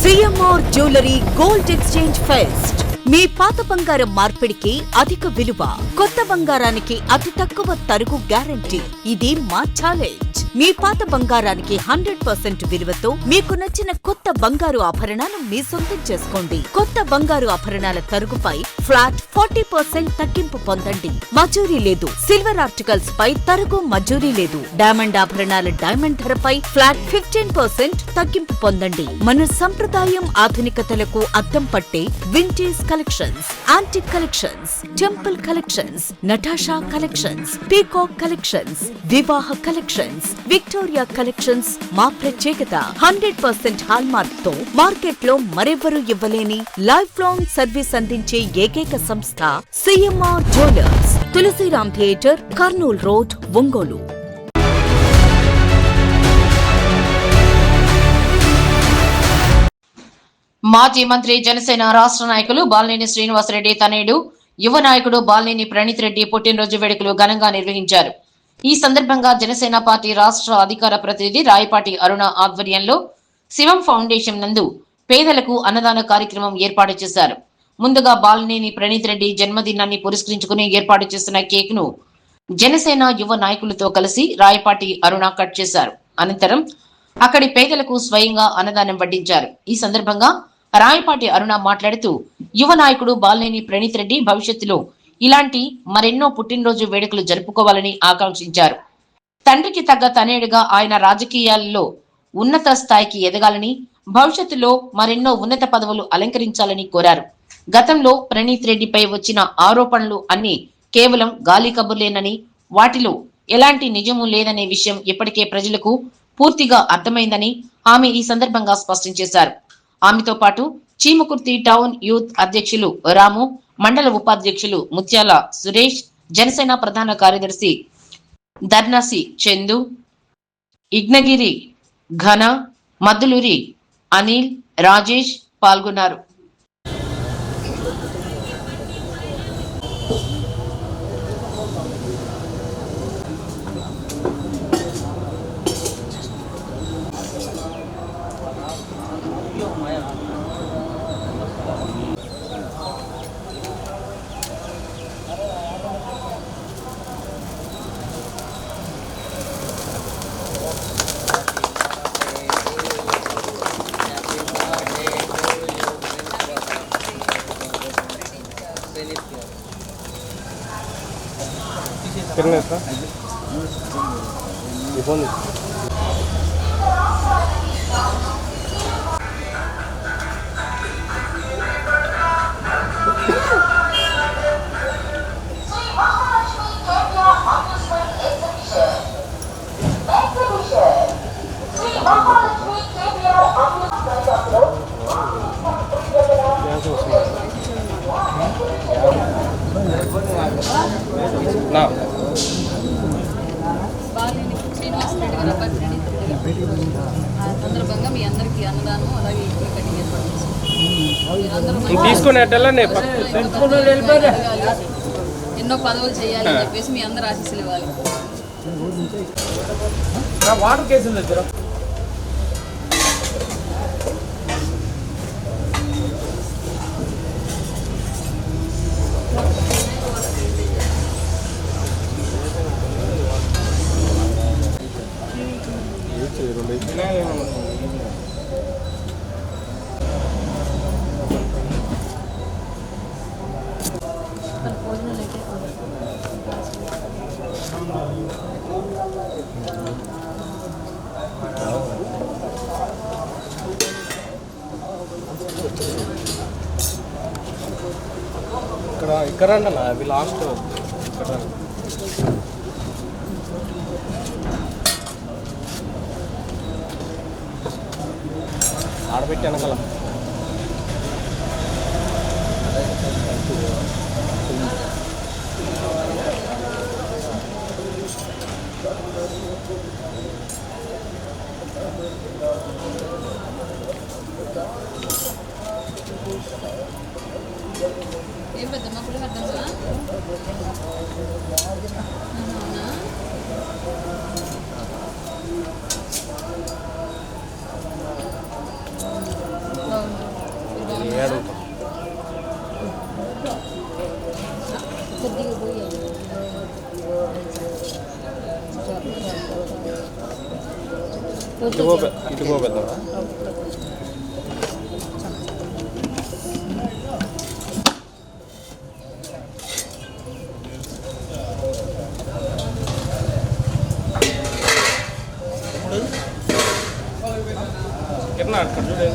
CMR jewellery gold exchange fest. మీ పాత బంగారం మార్పిడికి అధిక విలువ, కొత్త బంగారానికి అతి తక్కువ తరుగు గ్యారంటీ. ఇది మా ఛాలెంజ్. మీ పాత బంగారానికి 100% విలువతో మీకు నచ్చిన కొత్త బంగారు ఆభరణాలు మీ సొంతం చేసుకోండి. కొత్త బంగారు ఆభరణాల తరుగుపై ఫ్లాట్ 40% తగ్గింపు పొందండి. మజూరీ లేదు. సిల్వర్ ఆర్టికల్స్ పై తరుగు మజూరీ లేదు. డైమండ్ ఆభరణాల డైమండ్ ధరపై ఫ్లాట్ 15% తగ్గింపు పొందండి. మన సంప్రదాయం ఆధునికతలకు అద్దం పట్టే vintage collections, antique collections, temple collections, Natasha collections, peacock collections, వివాహ కలెక్షన్స్, విక్టోరియా కలెక్షన్స్ మా ప్రత్యేకత. 100% హాల్మార్క్ తో మార్కెట్ లో మరెవ్వరూ ఇవ్వలేని లైఫ్ లాంగ్ సర్వీస్ అందించే ఏకైక సంస్థ CMR jewellers. Tulsiram theatre, Kurnool road, Ongole. మాజీ మంత్రి జనసేన రాష్ట్ర నాయకులు బాలినేని శ్రీనివాసరెడ్డి తనయుడు యువ నాయకుడు బాలినేని ప్రణీత్ రెడ్డి పుట్టినరోజు వేడుకలు ఘనంగా నిర్వహించారు. ఈ సందర్భంగా జనసేన పార్టీ రాష్ట్ర అధికార ప్రతినిధి రాయపాటి అరుణ ఆధ్వర్యంలో శివం ఫౌండేషన్ నందు పేదలకు అన్నదాన కార్యక్రమం ఏర్పాటు చేశారు. ముందుగా బాలినేని ప్రణీత్ రెడ్డి జన్మదినాన్ని పురస్కరించుకుని ఏర్పాటు చేసిన కేక్ ను జనసేన యువ నాయకులతో కలిసి రాయపాటి అరుణ కట్ చేశారు. అనంతరం అక్కడి పేదలకు స్వయంగా అన్నదానం వడ్డించారు. ఈ సందర్భంగా రాయపాటి అరుణ మాట్లాడుతూ యువ నాయకుడు బాలినేని ప్రణీత్ రెడ్డి భవిష్యత్తులో ఇలాంటి మరెన్నో పుట్టినరోజు వేడుకలు జరుపుకోవాలని ఆకాంక్షించారు. తండ్రికి తగ్గ తనయుడిగా ఆయన రాజకీయాల్లో ఉన్నత స్థాయికి ఎదగాలని, భవిష్యత్తులో మరెన్నో ఉన్నత పదవులు అలంకరించాలని కోరారు. గతంలో ప్రణీత్ రెడ్డిపై వచ్చిన ఆరోపణలు అన్ని కేవలం గాలి కబుర్లేనని, వాటిలో ఎలాంటి నిజము లేదనే విషయం ఇప్పటికే ప్రజలకు పూర్తిగా అర్థమైందని ఆమె ఈ సందర్భంగా స్పష్టం చేశారు. ఆమెతో పాటు చీమకుర్తి టౌన్ యూత్ అధ్యక్షులు రాము, మండల ఉపాధ్యక్షులు ముత్యాల సురేష్, జనసేన ప్రధాన కార్యదర్శి ధర్నాసి చందు, ఇగ్నగిరి ఘన, మద్దులూరి అనిల్, రాజేష్ పాల్గొన్నారు. कितने का ये फोन ना బాలినేని శ్రీనివాసరెడ్డి గారు అబ్బాయి ప్రణీత్ రెడ్డి గారు ఆ సందర్భంగా మీ అందరికీ అన్నదానం అలాగే కేక్ కటింగ్ ఏర్పాటు చేశారు. ఎన్నో పదవులు చేయాలి అని చెప్పేసి మీ అందరు ఆశీస్సులు ఇవ్వాలి. ఇక్కడ అన్న అవి లాస్ట్ ఇక్కడ ఆడబెట్టి వెనకాల ఏం పెద్దమ్మ కూడా అర్థమా ఇటు పోగొద్దామా? కిరణ్ అక్కడ చూడండి.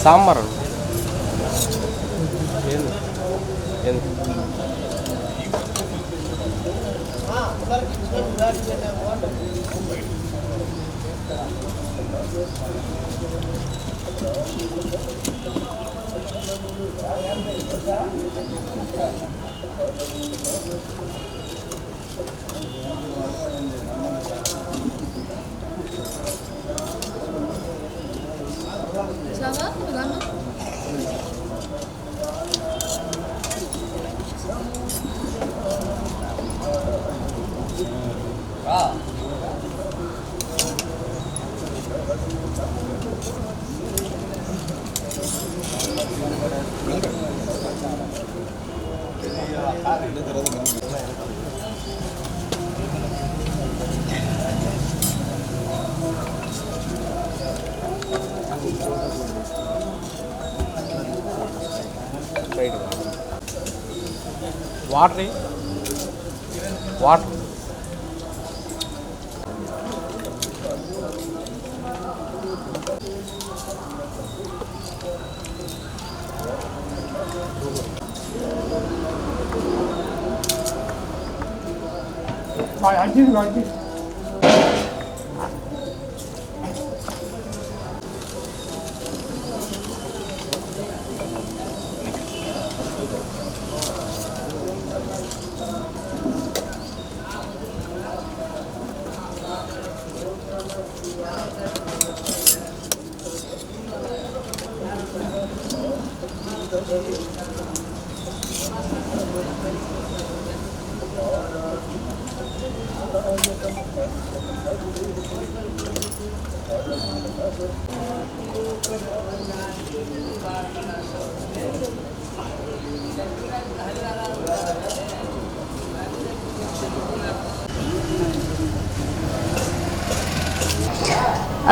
సాంబార్ వాటర్ వాటర్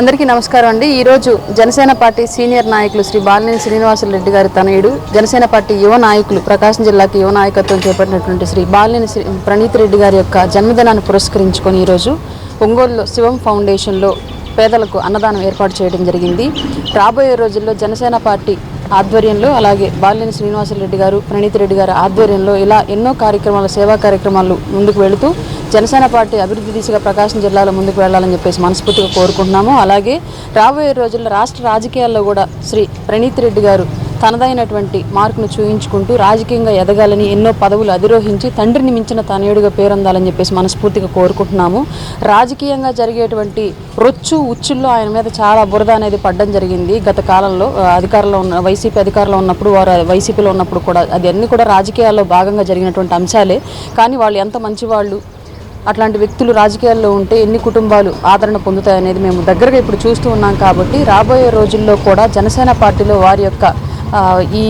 అందరికీ నమస్కారం అండి. ఈరోజు జనసేన పార్టీ సీనియర్ నాయకులు శ్రీ బాలినేని శ్రీనివాసరెడ్డి గారి తనయుడు, జనసేన పార్టీ యువ నాయకులు, ప్రకాశం జిల్లాకి యువ నాయకత్వం చేపట్టినటువంటి శ్రీ బాలినేని ప్రణీత్ రెడ్డి గారి యొక్క జన్మదినాన్ని పురస్కరించుకొని ఈరోజు ఒంగోలులో శివం ఫౌండేషన్లో పేదలకు అన్నదానం ఏర్పాటు చేయడం జరిగింది. రాబోయే రోజుల్లో జనసేన పార్టీ ఆధ్వర్యంలో, అలాగే బాలినేని శ్రీనివాసరెడ్డి గారు, ప్రణీత్ రెడ్డి గారి ఆధ్వర్యంలో ఇలా ఎన్నో కార్యక్రమాలు, సేవా కార్యక్రమాలు ముందుకు వెళుతూ జనసేన పార్టీ అభివృద్ధి దిశగా ప్రకాశం జిల్లాలో ముందుకు వెళ్ళాలని చెప్పేసి మనస్ఫూర్తిగా కోరుకుంటున్నాము. అలాగే రాబోయే రోజుల్లో రాష్ట్ర రాజకీయాల్లో కూడా శ్రీ ప్రణీత్ రెడ్డి గారు తనదైనటువంటి మార్కును చూయించుకుంటూ రాజకీయంగా ఎదగాలని, ఎన్నో పదవులు అధిరోహించి తండ్రిని మించిన తనయుడిగా పేరొందాలని చెప్పేసి మనస్ఫూర్తిగా కోరుకుంటున్నాము. రాజకీయంగా జరిగేటువంటి రొచ్చు ఉచ్చుల్లో ఆయన మీద చాలా బురద అనేది పడ్డం జరిగింది. గత కాలంలో అధికారంలో ఉన్న వైసీపీ అధికారంలో ఉన్నప్పుడు, వారు వైసీపీలో ఉన్నప్పుడు కూడా అది అన్నీ కూడా రాజకీయాల్లో భాగంగా జరిగినటువంటి అంశాలే. కానీ వాళ్ళు ఎంత మంచివాళ్ళు, అట్లాంటి వ్యక్తులు రాజకీయాల్లో ఉంటే ఎన్ని కుటుంబాలు ఆదరణ పొందుతాయనేది మేము దగ్గరగా ఇప్పుడు చూస్తూ ఉన్నాం. కాబట్టి రాబోయే రోజుల్లో కూడా జనసేన పార్టీలో వారి యొక్క ఈ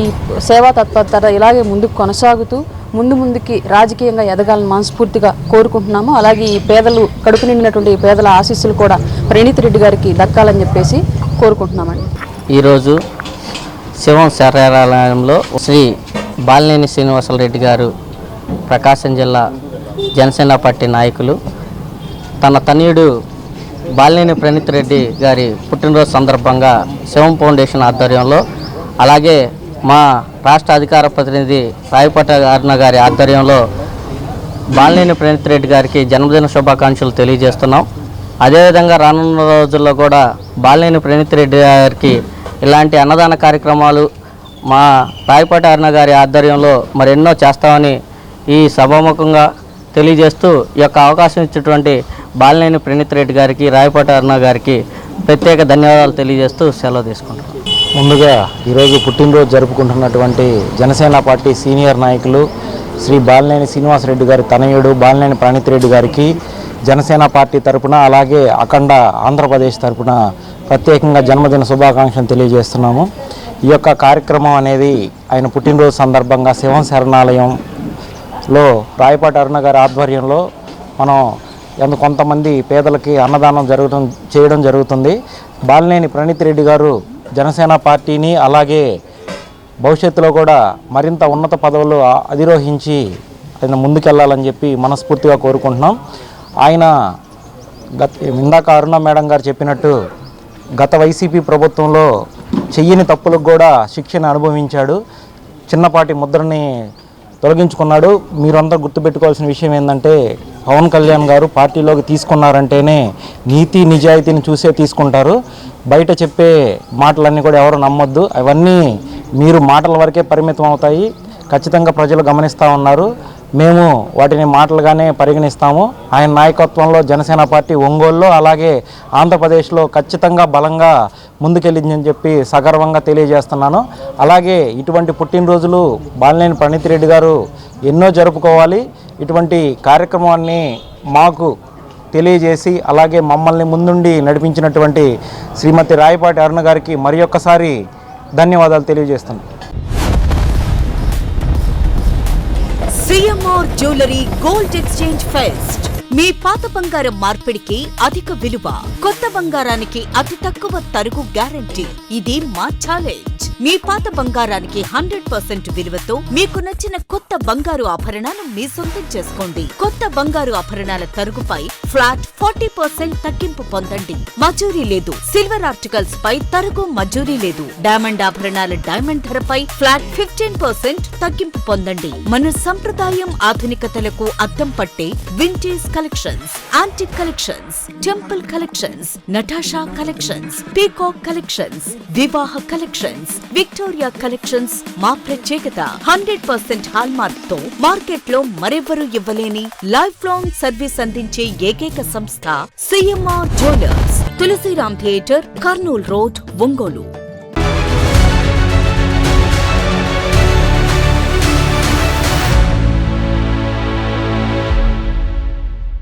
సేవా తత్పరత ఇలాగే ముందుకు కొనసాగుతూ ముందుకి రాజకీయంగా ఎదగాలని మనస్ఫూర్తిగా కోరుకుంటున్నాము. అలాగే ఈ పేదలు కడుపు నిండినటువంటి ఈ పేదల ఆశీస్సులు కూడా ప్రణీత్ రెడ్డి గారికి దక్కాలని చెప్పేసి కోరుకుంటున్నామండి. ఈరోజు శివం శరణాలయంలో శ్రీ బాలినేని శ్రీనివాసరెడ్డి గారు, ప్రకాశం జిల్లా జనసేన పార్టీ నాయకులు, తన తనయుడు బాలినేని ప్రణీత్ రెడ్డి గారి పుట్టినరోజు సందర్భంగా శివం ఫౌండేషన్ ఆధ్వర్యంలో, అలాగే మా రాష్ట్ర అధికార ప్రతినిధి రాయపట అరుణ గారి ఆధ్వర్యంలో బాలినేని ప్రణీత్ రెడ్డి గారికి జన్మదిన శుభాకాంక్షలు తెలియజేస్తున్నాం. అదేవిధంగా రానున్న రోజుల్లో కూడా బాలినేని ప్రణీత్ రెడ్డి గారికి ఇలాంటి అన్నదాన కార్యక్రమాలు మా రాయపట అరుణ గారి ఆధ్వర్యంలో మరెన్నో చేస్తామని ఈ సభాముఖంగా తెలియజేస్తూ ఈ యొక్క అవకాశం ఇచ్చినటువంటి బాలినేని ప్రణీత్ రెడ్డి గారికి, రాయపట అరుణ గారికి ప్రత్యేక ధన్యవాదాలు తెలియజేస్తూ సెలవు తీసుకుంటాం. ముందుగా ఈరోజు పుట్టినరోజు జరుపుకుంటున్నటువంటి జనసేన పార్టీ సీనియర్ నాయకులు శ్రీ బాలినేని శ్రీనివాసరెడ్డి గారి తనయుడు బాలినేని ప్రణీత్ రెడ్డి గారికి జనసేన పార్టీ తరపున, అలాగే అఖండ ఆంధ్రప్రదేశ్ తరపున ప్రత్యేకంగా జన్మదిన శుభాకాంక్షలు తెలియజేస్తున్నాము. ఈ యొక్క కార్యక్రమం అనేది ఆయన పుట్టినరోజు సందర్భంగా శివం శరణాలయం లో రాయపాటి అరుణ గారి ఆధ్వర్యంలో మనం కొంతమంది పేదలకి అన్నదానం చేయడం జరుగుతుంది. బాలినేని ప్రణీత్ రెడ్డి గారు జనసేన పార్టీని అలాగే భవిష్యత్తులో కూడా మరింత ఉన్నత పదవులు అధిరోహించి ఆయన ముందుకెళ్లాలని చెప్పి మనస్ఫూర్తిగా కోరుకుంటున్నాం. ఆయన ఇందాక అరుణ మేడం గారు చెప్పినట్టు గత వైసీపీ ప్రభుత్వంలో చెయ్యని తప్పులకు కూడా శిక్షను అనుభవించాడు. చిన్నపాటి ముద్రని తొలగించుకున్నాడు. మీరంతా గుర్తుపెట్టుకోవాల్సిన విషయం ఏంటంటే పవన్ కళ్యాణ్ గారు పార్టీలోకి తీసుకున్నారంటేనే నీతి నిజాయితీని చూసే తీసుకుంటారు. బయట చెప్పే మాటలన్నీ కూడా ఎవరు నమ్మొద్దు. అవన్నీ మీరు మాటల వరకే పరిమితం అవుతాయి. ఖచ్చితంగా ప్రజలు గమనిస్తూ ఉన్నారు. మేము వాటిని మాటలుగానే పరిగణిస్తాము. ఆయన నాయకత్వంలో జనసేన పార్టీ ఒంగోలులో అలాగే ఆంధ్రప్రదేశ్లో ఖచ్చితంగా బలంగా ముందుకెళ్ళిందని చెప్పి సగర్వంగా తెలియజేస్తున్నాను. అలాగే ఇటువంటి పుట్టినరోజులు బాలినేని ప్రణీత్ రెడ్డి గారు ఎన్నో జరుపుకోవాలి. ఇటువంటి కార్యక్రమాన్ని మాకు తెలియజేసి అలాగే మమ్మల్ని ముందుండి నడిపించినటువంటి శ్రీమతి రాయపాటి అరుణ గారికి మరి ఒక్కసారి ధన్యవాదాలు తెలియజేస్తున్నాను. CMR jewellery gold exchange fest. మీ పాత బంగారం మార్పిడికి అధిక విలువ, కొత్త బంగారానికి అతి తక్కువ తరుగు గ్యారంటీ. ఇది మా ఛాలెంజ్. మీ పాత బంగారానికి 100% విలువతో మీకు నచ్చిన కొత్త బంగారు ఆభరణాలు మీ సొంతం చేసుకోండి. కొత్త బంగారు ఆభరణాల తరుగుపై ఫ్లాట్ 40% తగ్గింపు పొందండి. మజూరీ లేదు. సిల్వర్ ఆర్టికల్స్ పై తరుగు మజూరీ లేదు. డైమండ్ ఆభరణాల డైమండ్ ధరపై ఫ్లాట్ 15% తగ్గింపు పొందండి. మన సంప్రదాయం ఆధునికతలకు అద్దం పట్టే vintage collections, antique collections, temple collections, Natasha collections, peacock collections, వివాహ కలెక్షన్స్, విక్టోరియా కలెక్షన్స్ మా ప్రత్యేకత. 100% హాల్మార్క్ తో మార్కెట్ లో మరెవ్వరూ ఇవ్వలేని లైఫ్ లాంగ్ సర్వీస్ అందించే ఏకైక సంస్థ CMR jewellers. Tulsiram theatre, Kurnool road, Ongole.